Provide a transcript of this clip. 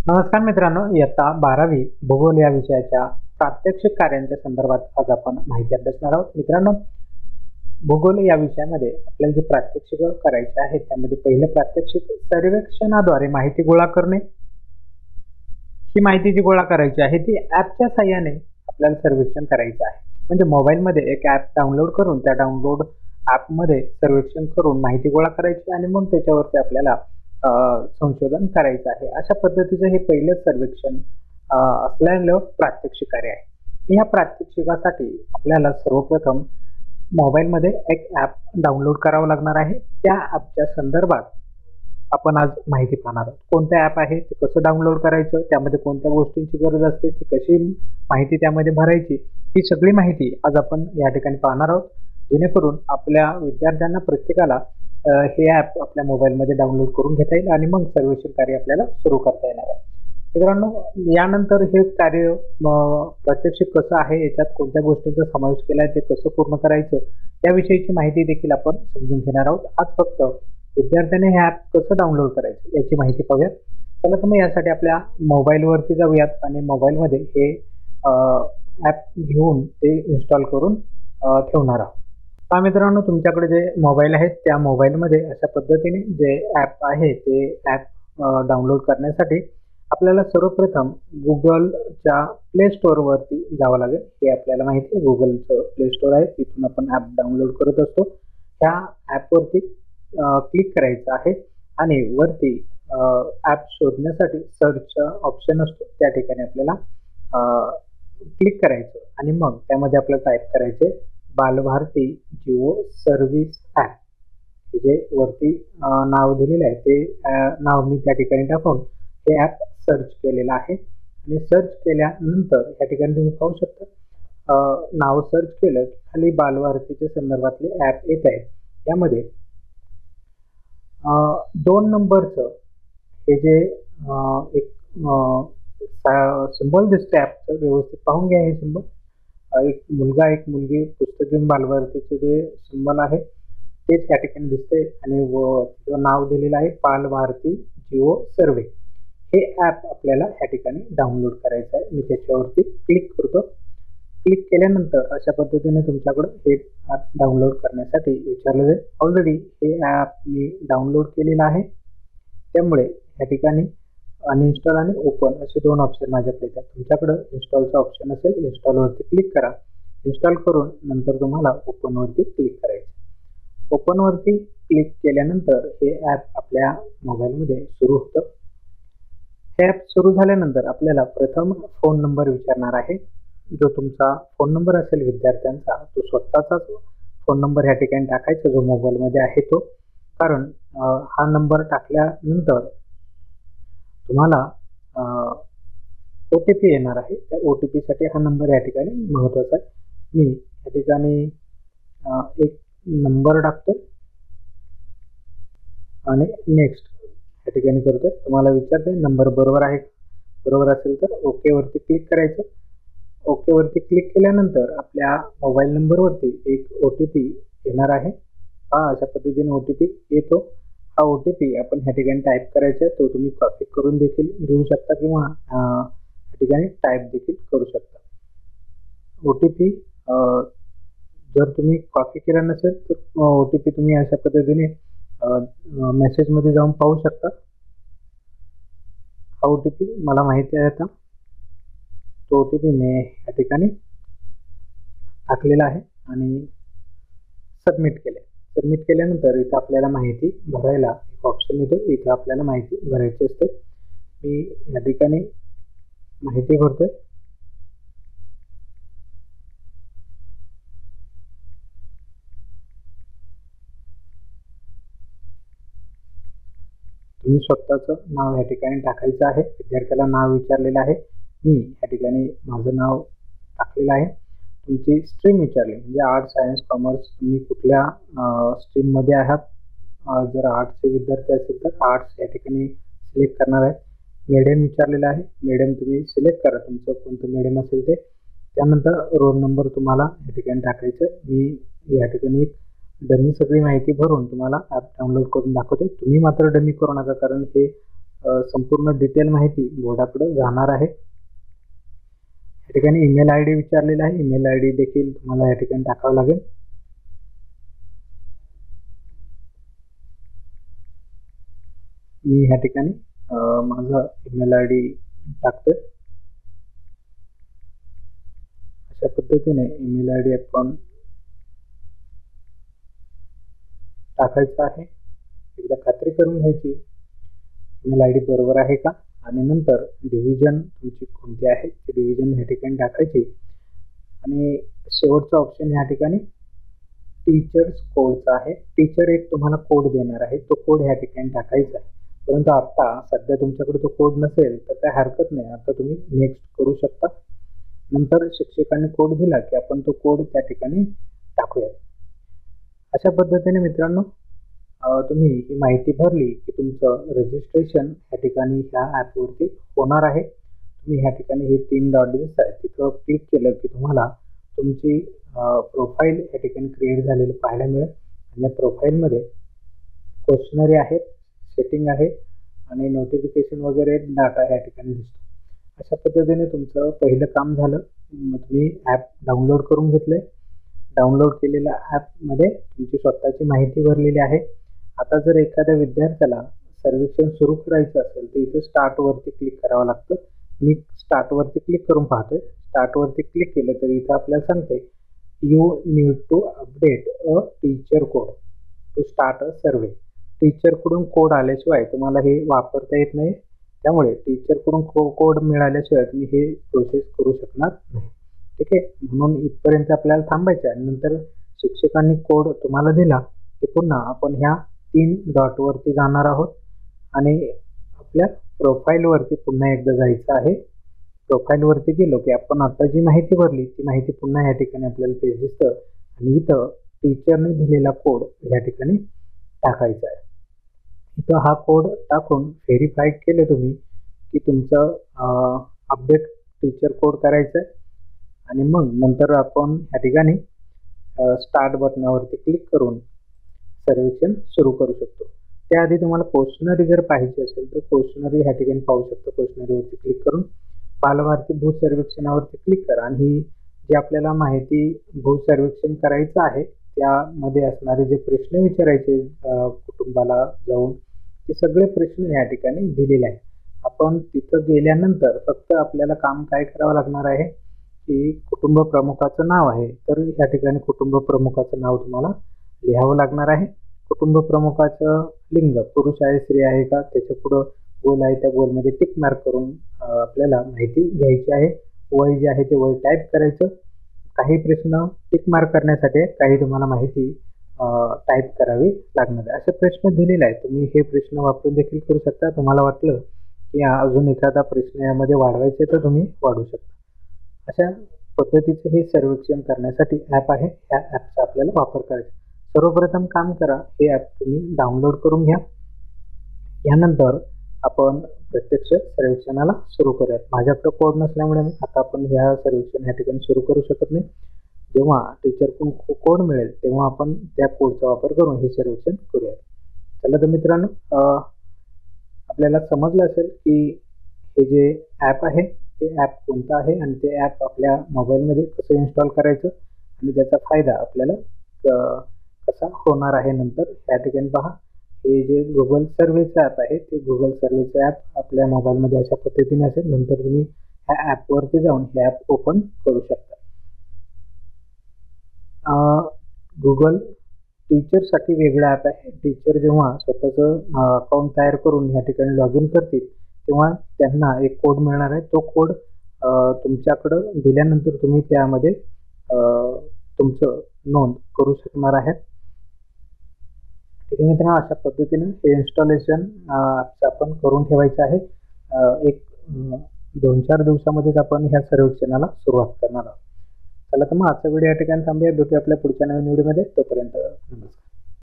नमस्कार मित्रांनो, इयत्ता 12वी भूगोल या विषयाच्या प्रात्यक्षिक कार्यांच्या संदर्भात आज आपण माहिती अभ्यासणार आहोत. मित्रांनो, भूगोल या विषयामध्ये आपल्याला जे प्रात्यक्षिक करायचे आहेत त्यामध्ये पहिलं प्रात्यक्षिक सर्वेक्षणाद्वारे माहिती गोळा करणे. ही माहिती जी गोळा करायची आहे ती ॲपच्या साहाय्याने आपल्याला सर्वेक्षण करायचं आहे. म्हणजे मोबाईलमध्ये एक ॲप डाउनलोड करून त्या डाउनलोड ॲपमध्ये सर्वेक्षण करून माहिती गोळा करायची आणि मग त्याच्यावरती आपल्याला संशोधन करायचं आहे. अशा पद्धतीचं हे पहिलंच सर्वेक्षण असलेलं प्रात्यक्षिक कार्य आहे. या प्रात्यक्षिकासाठी आपल्याला सर्वप्रथम मोबाईलमध्ये एक ॲप डाउनलोड करावं लागणार आहे. त्या ॲपच्या संदर्भात आपण आज माहिती पाहणार आहोत. कोणतं ॲप आहे, ते कसं डाउनलोड करायचं, त्यामध्ये कोणत्या गोष्टींची गरज असते, ती कशी माहिती त्यामध्ये भरायची, ही सगळी माहिती आज आपण या ठिकाणी पाहणार आहोत. जेणेकरून आपल्या विद्यार्थ्यांना प्रत्येकाला हे ॲप आपल्या मोबाईलमध्ये डाउनलोड करून घेता येईल आणि मग सर्वेक्षण कार्य आपल्याला सुरू करता येणार आहे. मित्रांनो, यानंतर हे कार्य प्रात्यक्षिक कसं आहे, याच्यात कोणत्या गोष्टींचा समावेश केला आहे, ते कसं पूर्ण करायचं, याविषयीची माहिती देखील आपण समजून घेणार आहोत. आज फक्त विद्यार्थ्यांनी हे ॲप कसं डाउनलोड करायचं याची माहिती पाहूयात. चला तर मग यासाठी आपल्या मोबाईलवरती जाऊयात आणि मोबाईलमध्ये हे ॲप घेऊन ते इन्स्टॉल करून ठेवणार आहोत. मित्रांनो, तुमच्याकडे जे मोबाईल आहेत त्या मोबाईलमध्ये अशा पद्धतीने जे ॲप आहे ते ॲप डाउनलोड करण्यासाठी आपल्याला सर्वप्रथम गुगलच्या प्ले स्टोअरवरती जावं लागेल. हे आपल्याला माहिती आहे, गुगलचं प्ले स्टोअर आहे, तिथून आपण ॲप डाउनलोड करत असतो. त्या ॲपवरती क्लिक करायचं आहे आणि वरती ॲप शोधण्यासाठी सर्च ऑप्शन असतो, त्या ठिकाणी आपल्याला क्लिक करायचं आणि मग त्यामध्ये आपल्याला टाईप करायचे बालभारती जिओ सर्व्हिस ॲप. जे वरती नाव दिलेलं आहे ते नाव मी त्या ठिकाणी टाकून हे ॲप सर्च केलेलं आहे आणि सर्च केल्यानंतर या ठिकाणी तुम्ही पाहू शकता नाव सर्च केलं की खाली बालभारतीच्या संदर्भातले ॲप येत आहे. यामध्ये 2 नंबरचं हे जे एक सिंबल दिसतं ॲपचं, व्यवस्थित पाहून घ्या. हे सिंबल एक मुलगा एक मुलगी पुस्तक घेऊन बालभारतीचं जे सिंबल आहे तेच या ठिकाणी दिसतंय आणि नाव दिलेलं आहे बालभारती जिओ सर्वे. हे ॲप आपल्याला या ठिकाणी डाउनलोड करायचं आहे. मी त्याच्यावरती क्लिक करतो. क्लिक केल्यानंतर अशा पद्धतीने तुमच्याकडं हे ॲप डाउनलोड करण्यासाठी विचारलं जाईल. ऑलरेडी हे ॲप मी डाउनलोड केलेलं आहे, त्यामुळे या ठिकाणी अनइन्स्टॉल आणि ओपन असे 2 ऑप्शन माझ्याकडे येतात. तुमच्याकडं इन्स्टॉलचा ऑप्शन असेल, इन्स्टॉलवरती क्लिक करा. इन्स्टॉल करून नंतर तुम्हाला ओपनवरती क्लिक करायचं. ओपनवरती क्लिक केल्यानंतर हे ॲप आपल्या मोबाईलमध्ये सुरू होतं. हे ॲप सुरू झाल्यानंतर आपल्याला प्रथम फोन नंबर विचारणार आहे. जो तुमचा फोन नंबर असेल विद्यार्थ्यांचा, तो स्वतःचाच फोन नंबर या ठिकाणी टाकायचा जो मोबाईलमध्ये आहे तो. कारण हा नंबर टाकल्यानंतर तुम्हाला OTP येणार आहे. त्या OTPसाठी हा नंबर या ठिकाणी महत्त्वाचा आहे. मी या ठिकाणी एक नंबर टाकतो आणि नेक्स्ट या ठिकाणी करतोय. तुम्हाला विचारते नंबर बरोबर आहे, बरोबर असेल तर ओकेवरती क्लिक करायचं. ओकेवरती क्लिक केल्यानंतर आपल्या मोबाईल नंबरवरती एक OTP येणार आहे. अशा पद्धतीने OTP येतो. हा OTP आपण ह्या ठिकाणी टाईप करायचा आहे. तो तुम्ही कॉपी करून देखील घेऊ शकता किंवा या ठिकाणी टाईप देखील करू शकता. OTP जर तुम्ही कॉपी केला नसेल तर OTP तुम्ही अशा पद्धतीने मेसेजमध्ये जाऊन पाहू शकता. हा OTP मला माहिती आहे आता. तो OTP मी या ठिकाणी टाकलेला आहे आणि सबमिट केले. सबमिट केल्यानंतर इथं आपल्याला माहिती भरायला एक ऑप्शन येतो. इथं आपल्याला माहिती भरायची असते. मी या ठिकाणी माहिती भरतोय. तुम्ही स्वतःचं नाव या ठिकाणी टाकायचं आहे. विद्यार्थ्याला नाव विचारलेलं आहे. मी या ठिकाणी माझं नाव टाकलेलं आहे. तुमची स्ट्रीम विचारली, म्हणजे आर्ट्स, सायन्स, कॉमर्स, तुम्ही कुठल्या स्ट्रीममध्ये आहात. जर आर्ट्सचे विद्यार्थी असेल तर आर्ट्स या ठिकाणी सिलेक्ट करणार आहे. मीडियम विचारलेलं आहे. मीडियम तुम्ही सिलेक्ट करा, तुमचं कोणतं मीडियम असेल ते. त्यानंतर रोल नंबर तुम्हाला या ठिकाणी टाकायचं. मी या ठिकाणी एक डमी सगळी माहिती भरून तुम्हाला ॲप डाउनलोड करून दाखवतो. तुम्ही मात्र डमी करू नका, कारण हे संपूर्ण डिटेल माहिती बोर्डाकडे जाणार आहे। या ठिकाणी ईमेल आय डी विचारलेला आहे, ईमेल आय डी देखील तुम्हाला या ठिकाणी टाकावं लागेल। मी ह्या ठिकाणी माझा ईमेल आय डी टाकतोय। अशा पद्धतीने ईमेल आय डी आपण टाकायचा आहे। एकदा खात्री करून घ्यायची ईमेल आय डी बरोबर आहे का, आणि नंतर डिव्हिजन तुमची कोणती आहे ती डिव्हिजन ह्या ठिकाणी टाकायची। आणि शेवटचा ऑप्शन ह्या ठिकाणी टीचर्स कोडचा आहे। टीचर एक तुम्हाला कोड देणार आहे, तो कोड ह्या ठिकाणी टाकायचा आहे। परंतु आता सध्या तुमच्याकडे तो कोड नसेल तर काय हरकत नाही, आता तुम्ही नेक्स्ट करू शकता। नंतर शिक्षकांनी कोड दिला की आपण तो कोड त्या ठिकाणी टाकूया। अशा पद्धतीने मित्रांनो तुम्ही ही माहिती भरली की तुमचं रजिस्ट्रेशन या ठिकाणी ह्या ॲपवरती होणार आहे। तुम्ही ह्या ठिकाणी हे 3 डॉट दिसत आहेत, तिथं क्लिक केलं की तुम्हाला तुमची प्रोफाईल या ठिकाणी क्रिएट झालेलं पाहायला मिळेल। आणि या प्रोफाईलमध्ये क्वेश्चनरी आहेत, सेटिंग आहे आणि नोटिफिकेशन वगैरे डाटा या ठिकाणी दिसतो। अशा पद्धतीने तुमचं पहिलं काम झालं। तुम्ही ॲप डाउनलोड करून घेतलंय, डाउनलोड केलेल्या ॲपमध्ये तुमची स्वतःची माहिती भरलेली आहे। आता जर एखाद्या विद्यार्थ्याला सर्वेक्षण सुरू करायचं असेल तर इथे स्टार्टवरती क्लिक करावं लागतं। मी स्टार्टवरती क्लिक करून पाहतोय। स्टार्टवरती क्लिक केलं तर इथं आपल्याला सांगते you need to update a teacher code to start a survey. टीचरकडून कोड आल्याशिवाय तुम्हाला हे वापरता येत नाही, त्यामुळे टीचरकडून कोड मिळाल्याशिवाय तुम्ही हे प्रोसेस करू शकणार नाही। ठीक आहे, म्हणून इथपर्यंत आपल्याला थांबायचं आहे। नंतर शिक्षकांनी कोड तुम्हाला दिला की पुन्हा आपण ह्या 3 डॉटवरती जाणार आहोत आणि आपल्या प्रोफाईलवरती पुन्हा एकदा जायचं आहे। प्रोफाईलवरती गेलो की आपण आता जी माहिती भरली ती माहिती पुन्हा या ठिकाणी आपल्याला पेज दिसतं आणि इथं टीचरने दिलेला कोड या ठिकाणी टाकायचा आहे। इथं हा कोड टाकून व्हेरीफाय केले तुम्ही की तुमचं अपडेट टीचर कोड करायचं आहे आणि मग नंतर आपण या ठिकाणी स्टार्ट बटनावरती क्लिक करून सर्वेक्षण सुरू करू शकतो। त्याआधी तुम्हाला क्वेश्चनरी जर पाहिजे असेल तर क्वेश्चनरी ह्या ठिकाणी पाहू शकतो। क्वेश्चनरीवरती क्लिक करून बालभारती भू सर्वेक्षणावरती क्लिक करा आणि जी आपल्याला माहिती भू सर्वेक्षण करायचं आहे त्यामध्ये असणारे जे प्रश्न विचारायचे कुटुंबाला जाऊन ते सगळे प्रश्न या ठिकाणी दिलेले आहेत। आपण तिथं गेल्यानंतर फक्त आपल्याला काम काय करावं लागणार आहे की कुटुंब प्रमुखाचं नाव आहे, तर या ठिकाणी कुटुंब प्रमुखाचं नाव तुम्हाला लिहावं लागणार आहे। कुटुंब प्रमुखाचं लिंग पुरुष आहे स्त्री आहे का, त्याच्या पुढं गोल आहे त्या गोलमध्ये टिक मार्क करून आपल्याला माहिती घ्यायची आहे। वय जे आहे ते वय टाईप करायचं। काही प्रश्न टिक मार्क करण्यासाठी काही तुम्हाला माहिती टाईप करावी लागणार आहे। असे प्रश्न दिलेले आहेत, तुम्ही हे प्रश्न वापरून देखील करू शकता। तुम्हाला वाटलं की अजून एखादा प्रश्न यामध्ये वाढवायचे तर तुम्ही वाढवू शकता। अशा पद्धतीचे हे सर्वेक्षण करण्यासाठी ॲप आहे, या ॲपचा आपल्याला वापर करायचा। सर्वप्रथम काम करा, हे ॲप तुम्ही डाउनलोड करून घ्या। यानंतर आपण प्रत्यक्ष सर्वेक्षणाला सुरू करूयात। माझ्याकडे कोड नसल्यामुळे आता आपण ह्या सर्वेक्षण या ठिकाणी सुरू करू शकत नाही। जेव्हा टीचरकडून कोड मिळेल तेव्हा आपण त्या कोडचा वापर करून हे सर्वेक्षण करूयात। चला तर मित्रांनो, आपल्याला समजलं असेल की हे जे ॲप आहे ते ॲप कोणतं आहे आणि ते ॲप आपल्या मोबाईलमध्ये कसं इन्स्टॉल करायचं आणि त्याचा फायदा आपल्याला कसा होणार आहे नंतर या ठिकाणी पहा। हे जे गुगल सर्वेचं ॲप आहे ते गुगल सर्वेचं ॲप आपल्या मोबाईलमध्ये अशा पद्धतीने असेल। नंतर तुम्ही ह्या ॲपवरती जाऊन हे ॲप ओपन करू शकता। गुगल टीचरसाठी वेगळा ॲप आहे। टीचर जेव्हा स्वतःचं अकाउंट तयार करून या ठिकाणी लॉग इन करतील तेव्हा त्यांना एक कोड मिळणार आहे। तो कोड तुमच्याकडं दिल्यानंतर तुम्ही त्यामध्ये तुमचं नोंद करू शकणार आहेत। ठीक आहे मित्रांनो, अशा पद्धतीने हे इन्स्टॉलेशन आपण करून ठेवायचं आहे। एक 2-4 दिवसामध्येच आपण ह्या सर्वेक्षणाला सुरुवात करणार आहोत। चला तर मग आजचा व्हिडिओ या ठिकाणी थांबूया। भेटूया आपल्या पुढच्या नवीन व्हिडिओमध्ये। तोपर्यंत नमस्कार।